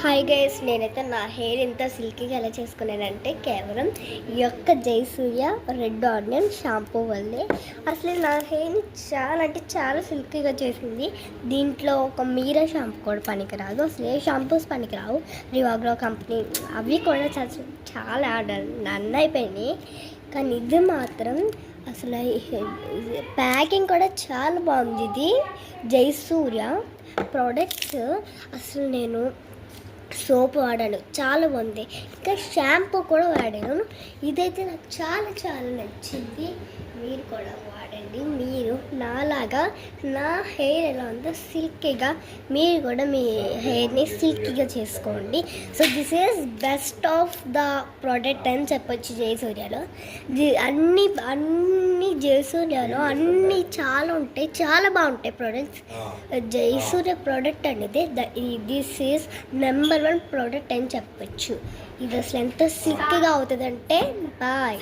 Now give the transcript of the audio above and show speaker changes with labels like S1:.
S1: Hi guys, నేనైతే నా hair ఎంత సిల్కీగా ఎలా చేసుకున్నానంటే కేవలం ఈ యొక్క జయసూర్య రెడ్ ఆనియన్ షాంపూ వల్లే. అసలు నా హెయిర్ని చాలా అంటే చాలా సిల్కీగా చేసింది. దీంట్లో ఒక మీరా షాంపూ కూడా పనికిరాదు, అసలు ఏ షాంపూస్ పనికిరావు. రివాగ్రో కంపెనీ అవి కూడా చాలా నన్ను అయిపోయినాయి. కానీ ఇది మాత్రం అసలు ప్యాకింగ్ కూడా చాలా బాగుంది. ఇది జయసూర్య ప్రోడక్ట్స్. అసలు నేను సోప్ వాడాను, చాలా బాగుంది. ఇంకా షాంపూ కూడా వాడాను. ఇదైతే నాకు చాలా చాలా నచ్చింది. మీరు కూడా వాడండి. మీరు నాలాగా నా హెయిర్ ఎలా ఉందో సిల్కీగా మీరు కూడా మీ హెయిర్ని సిల్కీగా చేసుకోండి. So this is best of the product అని చెప్పొచ్చు జయసూర్యలో. అన్ని జయసూర్యలో అన్నీ చాలా ఉంటాయి, చాలా బాగుంటాయి ప్రోడక్ట్స్. జయసూర్య ప్రోడక్ట్ అనేది దిస్ ఈజ్ నెంబర్ 1 ప్రోడక్ట్ అని చెప్పొచ్చు. ఇది అసలు ఎంత సిల్కీగా అవుతుందంటే బాయ్.